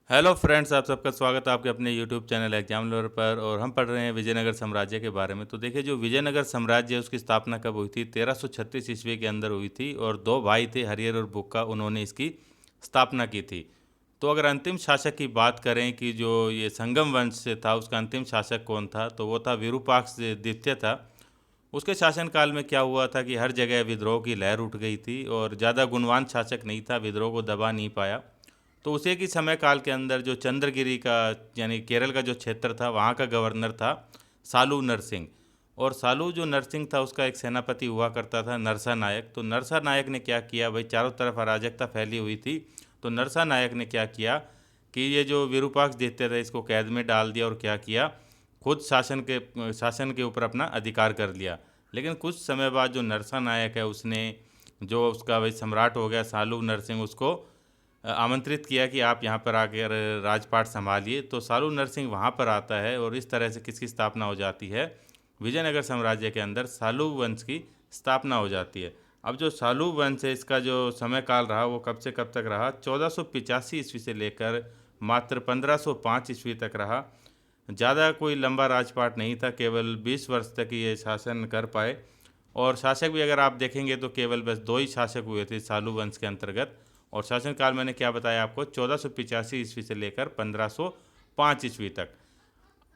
Hello friends, आप सबका स्वागत है आपके अपने यूट्यूब चैनल एग्जाम लवर पर। और हम पढ़ रहे हैं विजयनगर साम्राज्य के बारे में। तो देखिए, जो विजयनगर साम्राज्य है उसकी स्थापना कब हुई थी? 1336 ईस्वी के अंदर हुई थी और दो भाई थे, हरिहर और बुक्का, उन्होंने इसकी स्थापना की थी। तो अगर अंतिम शासक की बात करें कि जो ये संगम वंश से था, उसका अंतिम शासक कौन था, तो वो था विरूपाक्ष द्वितीय था। उसके शासनकाल में क्या हुआ था कि हर जगह विद्रोह की लहर उठ गई थी और ज़्यादा गुणवान शासक नहीं था, विद्रोह को दबा नहीं पाया। तो उसी की समय काल के अंदर जो चंद्रगिरी का यानी केरल का जो क्षेत्र था, वहाँ का गवर्नर था सालू नरसिंह। और सालू जो नरसिंह था, उसका एक सेनापति हुआ करता था नरसा नायक। तो नरसा नायक ने क्या किया भाई, चारों तरफ अराजकता फैली हुई थी। तो नरसा नायक ने क्या किया कि ये जो विरूपाक्ष देते थे, इसको कैद में डाल दिया और क्या किया, खुद शासन के ऊपर अपना अधिकार कर लिया। लेकिन कुछ समय बाद जो नरसा नायक है, उसने जो उसका भाई सम्राट हो गया सालू नरसिंह, उसको आमंत्रित किया कि आप यहाँ पर आकर राजपाट संभालिए। तो सालू नरसिंह वहाँ पर आता है और इस तरह से किसकी स्थापना हो जाती है, विजयनगर साम्राज्य के अंदर सालू वंश की स्थापना हो जाती है। अब जो सालू वंश है, इसका जो समय काल रहा वो कब से कब तक रहा? 1485 ईस्वी से लेकर मात्र 1505 ईस्वी तक रहा। ज़्यादा कोई लंबा राजपाट नहीं था, केवल 20 वर्ष तक ये शासन कर पाए। और शासक भी अगर आप देखेंगे तो केवल बस दो ही शासक हुए थे सालू वंश के अंतर्गत। और शासनकाल मैंने क्या बताया आपको, 1485 ईस्वी से लेकर 1505 ईस्वी तक।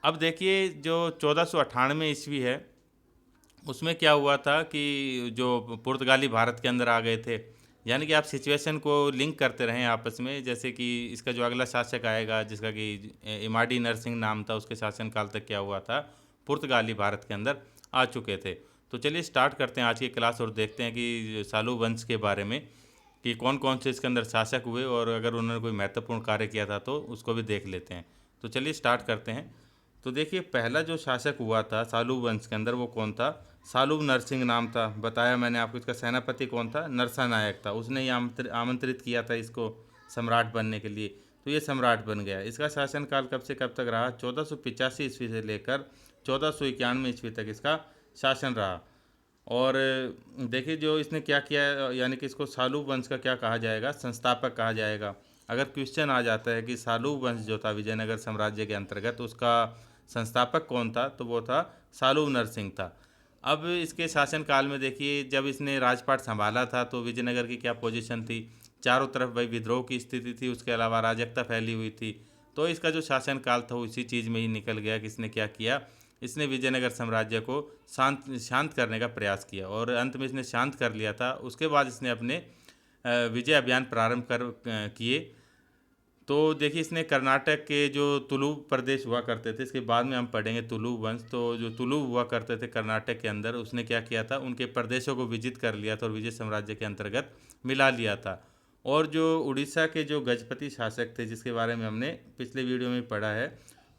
अब देखिए, जो 1498 ईस्वी है, उसमें क्या हुआ था कि जो पुर्तगाली भारत के अंदर आ गए थे। यानी कि आप सिचुएशन को लिंक करते रहें आपस में। जैसे कि इसका जो अगला शासक आएगा, जिसका कि इमाडी नरसिंह नाम था, उसके शासनकाल तक क्या हुआ था, पुर्तगाली भारत के अंदर आ चुके थे। तो चलिए स्टार्ट करते हैं आज की क्लास और देखते हैं कि सालू वंश के बारे में, कि कौन कौन से इसके अंदर शासक हुए और अगर उन्होंने कोई महत्वपूर्ण कार्य किया था तो उसको भी देख लेते हैं। तो चलिए स्टार्ट करते हैं। तो देखिए, पहला जो शासक हुआ था सालू वंश के अंदर, वो कौन था? सालू नरसिंह नाम था, बताया मैंने आपको। इसका सेनापति कौन था? नरसा नायक था। उसने ही आमंत्रित किया था इसको सम्राट बनने के लिए। तो ये सम्राट बन गया। इसका शासनकाल कब से कब तक रहा? 1485 ईस्वी से लेकर 1491 ईस्वी तक इसका शासन रहा। और देखिए, जो इसने क्या किया, यानी कि इसको सालू वंश का क्या कहा जाएगा? संस्थापक कहा जाएगा। अगर क्वेश्चन आ जाता है कि सालू वंश जो था विजयनगर साम्राज्य के अंतर्गत, उसका संस्थापक कौन था, तो वो था सालू नरसिंह था। अब इसके शासनकाल में देखिए, जब इसने राजपाट संभाला था तो विजयनगर की क्या पोजीशन थी? चारों तरफ भाई विद्रोह की स्थिति थी, उसके अलावा अराजकता फैली हुई थी। तो इसका जो शासनकाल था वो इसी चीज़ में ही निकल गया कि इसने क्या किया, इसने विजयनगर साम्राज्य को शांत शांत करने का प्रयास किया और अंत में इसने शांत कर लिया था। उसके बाद इसने अपने विजय अभियान प्रारंभ किए। तो देखिए, इसने कर्नाटक के जो तुलु प्रदेश हुआ करते थे, इसके बाद में हम पढ़ेंगे तुलु वंश। तो जो तुलु हुआ करते थे कर्नाटक के अंदर, उसने क्या किया था, उनके प्रदेशों को विजित कर लिया था और विजय साम्राज्य के अंतर्गत मिला लिया था। और जो उड़ीसा के जो गजपति शासक थे, जिसके बारे में हमने पिछले वीडियो में पढ़ा है,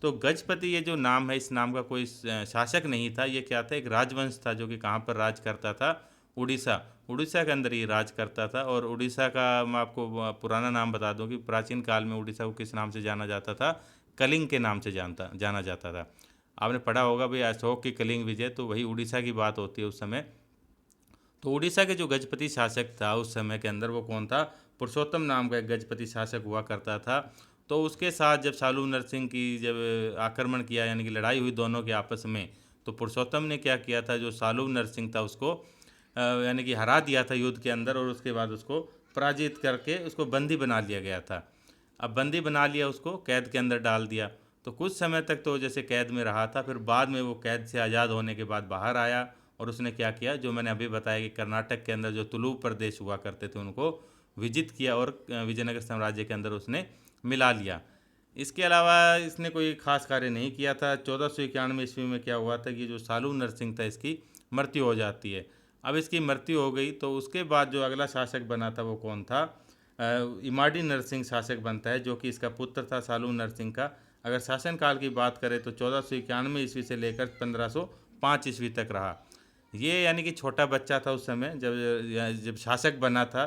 तो गजपति ये जो नाम है, इस नाम का कोई शासक नहीं था। ये क्या था? एक राजवंश था जो कि कहाँ पर राज करता था? उड़ीसा। उड़ीसा के अंदर ये राज करता था। और उड़ीसा का मैं आपको पुराना नाम बता दूं कि प्राचीन काल में उड़ीसा को किस नाम से जाना जाता था? कलिंग के नाम से जाना जाता था। आपने पढ़ा होगा भाई, अशोक की कलिंग विजय, तो वही उड़ीसा की बात होती है उस समय। तो उड़ीसा के जो गजपति शासक था उस समय के अंदर, वो कौन था? पुरुषोत्तम नाम का एक गजपति शासक हुआ करता था। तो उसके साथ जब सालू नरसिंह की जब आक्रमण किया, यानी कि लड़ाई हुई दोनों के आपस में, तो पुरुषोत्तम ने क्या किया था, जो सालू नरसिंह था उसको यानी कि हरा दिया था युद्ध के अंदर। और उसके बाद उसको पराजित करके उसको बंदी बना लिया गया था। अब बंदी बना लिया, उसको कैद के अंदर डाल दिया। तो कुछ समय तक तो जैसे कैद में रहा था, फिर बाद में वो कैद से आज़ाद होने के बाद बाहर आया। और उसने क्या किया, जो मैंने अभी बताया कि कर्नाटक के अंदर जो तुलु प्रदेश हुआ करते थे, उनको विजित किया और विजयनगर साम्राज्य के अंदर उसने मिला लिया। इसके अलावा इसने कोई खास कार्य नहीं किया था। 1491 ईस्वी में क्या हुआ था कि जो सालू नरसिंह था, इसकी मृत्यु हो जाती है। अब इसकी मृत्यु हो गई तो उसके बाद जो अगला शासक बना था वो कौन था? इमाडी नरसिंह शासक बनता है, जो कि इसका पुत्र था सालू नरसिंह का। अगर शासनकाल की बात करें तो 1491 ईस्वी से लेकर 1505 ईस्वी तक रहा ये। यानी कि छोटा बच्चा था उस समय जब जब शासक बना था।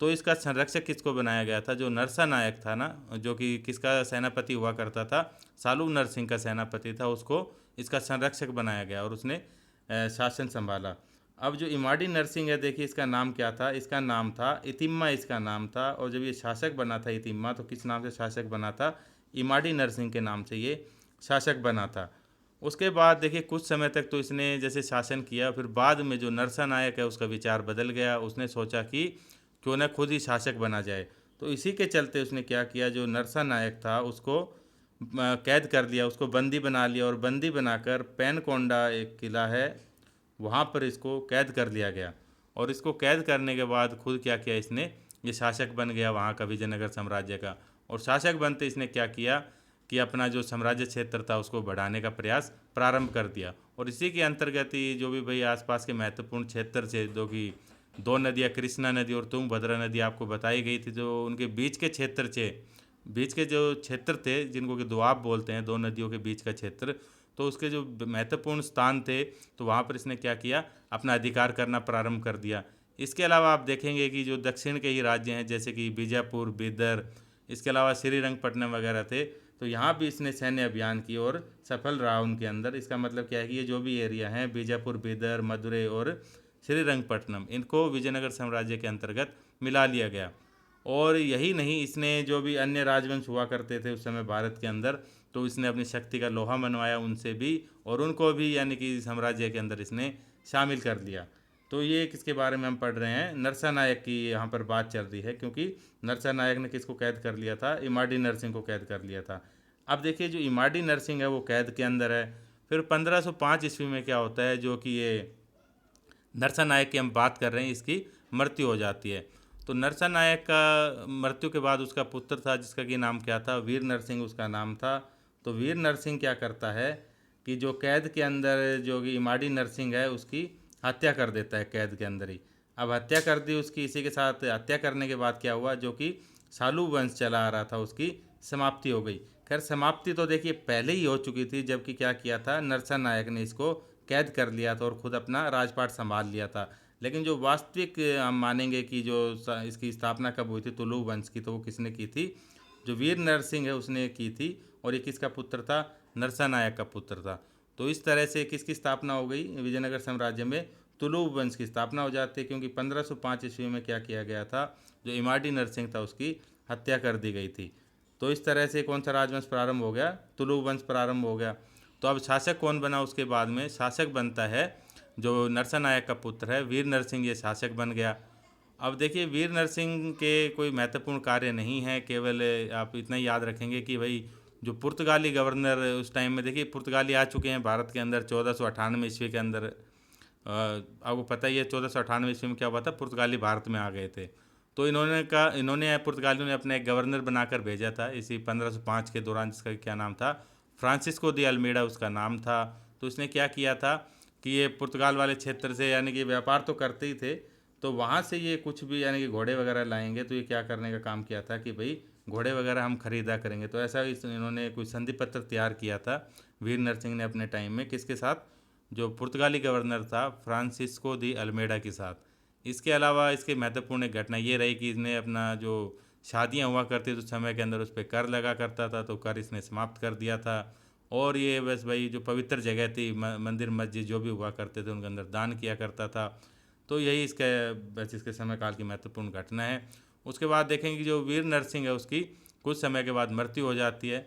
तो इसका संरक्षक किसको बनाया गया था? जो नरसा नायक था ना, जो कि किसका सेनापति हुआ करता था, सालू नरसिंह का सेनापति था, उसको इसका संरक्षक बनाया गया और उसने शासन संभाला। अब जो इमाडी नरसिंह है, देखिए इसका नाम क्या था, इसका नाम था इतिम्मा, इसका नाम था। और जब ये शासक बना था इतिम्मा, तो किस नाम से शासक बना था? इमाडी नरसिंह के नाम से ये शासक बना था। उसके बाद देखिए कुछ समय तक तो इसने जैसे शासन किया, फिर बाद में जो नरसा नायक है उसका विचार बदल गया। उसने सोचा कि क्यों ना खुद ही शासक बना जाए। तो इसी के चलते उसने क्या किया, जो नरसा नायक था उसको कैद कर लिया, उसको बंदी बना लिया, और बंदी बनाकर पेनकोंडा एक किला है वहाँ पर इसको कैद कर लिया गया। और इसको कैद करने के बाद खुद क्या किया इसने, ये शासक बन गया वहाँ का, विजयनगर साम्राज्य का। और शासक बनते इसने क्या किया कि अपना जो साम्राज्य क्षेत्र था उसको बढ़ाने का प्रयास प्रारंभ कर दिया। और इसी के अंतर्गत ही जो भी भाई आसपास के महत्वपूर्ण क्षेत्र थे, जो कि दो नदियाँ, कृष्णा नदी और तुंगभद्रा नदी आपको बताई गई थी, जो उनके बीच के क्षेत्र थे, बीच के जो क्षेत्र थे जिनको कि दोआब बोलते हैं, दो नदियों के बीच का क्षेत्र, तो उसके जो महत्वपूर्ण स्थान थे, तो वहाँ पर इसने क्या किया, अपना अधिकार करना प्रारंभ कर दिया। इसके अलावा आप देखेंगे कि जो दक्षिण के ही राज्य हैं, जैसे कि बीजापुर, बीदर, इसके अलावा श्रीरंगपट्टनम वगैरह थे, तो यहाँ भी इसने सैन्य अभियान की और सफल रहा उनके अंदर। इसका मतलब क्या है कि ये जो भी एरिया हैं, बीजापुर, बीदर, मदुरै और श्रीरंगपट्टनम, इनको विजयनगर साम्राज्य के अंतर्गत मिला लिया गया। और यही नहीं, इसने जो भी अन्य राजवंश हुआ करते थे उस समय भारत के अंदर, तो इसने अपनी शक्ति का लोहा मनवाया उनसे भी, और उनको भी यानी कि साम्राज्य के अंदर इसने शामिल कर लिया। तो ये किसके बारे में हम पढ़ रहे हैं? नरसा नायक की यहाँ पर बात चल रही है, क्योंकि नरसा नायक ने किसको कैद कर लिया था? इमाडी नरसिंह को कैद कर लिया था। अब देखिए जो इमाडी नरसिंह है वो कैद के अंदर है। फिर 1505 ईस्वी में क्या होता है, जो कि ये नरसा नायक की हम बात कर रहे हैं, इसकी मृत्यु हो जाती है। तो नरसा नायक का मृत्यु के बाद उसका पुत्र था जिसका कि नाम क्या था? वीर नरसिंह उसका नाम था। तो वीर नरसिंह क्या करता है कि जो कैद के अंदर जो कि इमाडी नरसिंह है उसकी हत्या कर देता है कैद के अंदर ही। अब हत्या कर दी उसकी, इसी के साथ हत्या करने के बाद क्या हुआ, जो कि सालू वंश चला आ रहा था उसकी समाप्ति हो गई। खैर समाप्ति तो देखिए पहले ही हो चुकी थी, जबकि क्या किया था, नरसा नायक ने इसको कैद कर लिया था और खुद अपना राजपाट संभाल लिया था। लेकिन जो वास्तविक हम मानेंगे कि जो इसकी स्थापना कब हुई थी तुलु वंश की, तो वो किसने की थी? जो वीर नरसिंह है उसने की थी। और ये किसका पुत्र था? नरसा नायक का पुत्र था। तो इस तरह से किसकी स्थापना हो गई विजयनगर साम्राज्य में? तुलु वंश की स्थापना हो जाती है, क्योंकि 1505 ईस्वी में क्या किया गया था, जो इमाडी नरसिंह था उसकी हत्या कर दी गई थी। तो इस तरह से कौन सा राजवंश प्रारंभ हो गया? तुलु वंश प्रारंभ हो गया। तो अब शासक कौन बना उसके बाद में? शासक बनता है जो नरसा नायक का पुत्र है वीर नरसिंह, ये शासक बन गया। अब देखिए वीर नरसिंह के कोई महत्वपूर्ण कार्य नहीं है, केवल आप इतना ही याद रखेंगे कि भाई जो पुर्तगाली गवर्नर उस टाइम में, देखिए पुर्तगाली आ चुके हैं भारत के अंदर 1498 ईस्वी के अंदर। आपको पता ही है 1498 ईस्वी में क्या हुआ था, पुर्तगाली भारत में आ गए थे। तो इन्होंने पुर्तगालियों ने अपना एक गवर्नर बनाकर भेजा था इसी 1505 के दौरान, जिसका क्या नाम था? फ्रांसिस्को दी अल्मेडा उसका नाम था। तो इसने क्या किया था कि ये पुर्तगाल वाले क्षेत्र से यानी कि व्यापार तो करते ही थे, तो वहाँ से ये कुछ भी यानी कि घोड़े वगैरह लाएंगे, तो ये क्या करने का काम किया था कि भाई घोड़े वगैरह हम खरीदा करेंगे। तो ऐसा इन्होंने कोई संधि पत्र तैयार किया था वीर नरसिंह ने अपने टाइम में, किसके साथ? जो पुर्तगाली गवर्नर था फ्रांसिस्को दी अल्मेडा के साथ। इसके अलावा इसके महत्वपूर्ण एक घटना ये रही कि इसने अपना जो शादियां हुआ करती थी उस समय के अंदर उस पर कर लगा करता था, तो कर इसने समाप्त कर दिया था। और ये बस भाई जो पवित्र जगह थी, मंदिर मस्जिद जो भी हुआ करते थे उनके अंदर दान किया करता था। तो यही इसका बस इसके समय काल की महत्वपूर्ण घटना है। उसके बाद देखेंगे कि जो वीर नरसिंह है उसकी कुछ समय के बाद मृत्यु हो जाती है।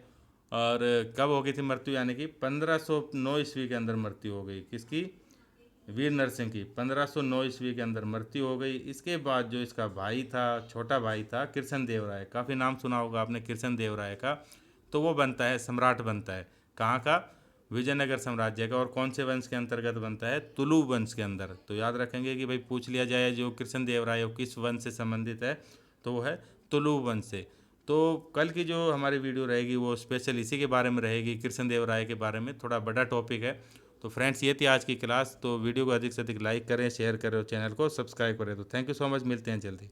और कब हो गई थी मृत्यु? यानी कि 1509 ईस्वी के अंदर मृत्यु हो गई। किसकी? वीर नरसिंह की 1509 ईस्वी के अंदर मृत्यु हो गई। इसके बाद जो इसका भाई था, छोटा भाई था कृष्ण देव राय, काफ़ी नाम सुना होगा आपने कृष्ण देव राय का, तो वो बनता है सम्राट बनता है। कहाँ का? विजयनगर साम्राज्य का। और कौन से वंश के अंतर्गत बनता है? तुलु वंश के अंदर। तो याद रखेंगे कि भाई पूछ लिया जाए जो कृष्ण देव राय किस वंश से संबंधित है, तो वो है तुलु वंश से। तो कल की जो हमारी वीडियो रहेगी वो स्पेशल इसी के बारे में रहेगी, कृष्ण देव राय के बारे में, थोड़ा बड़ा टॉपिक है। तो फ्रेंड्स ये थी आज की क्लास। तो वीडियो को अधिक से अधिक लाइक करें, शेयर करें और चैनल को सब्सक्राइब करें। तो थैंक यू सो मच, मिलते हैं जल्दी।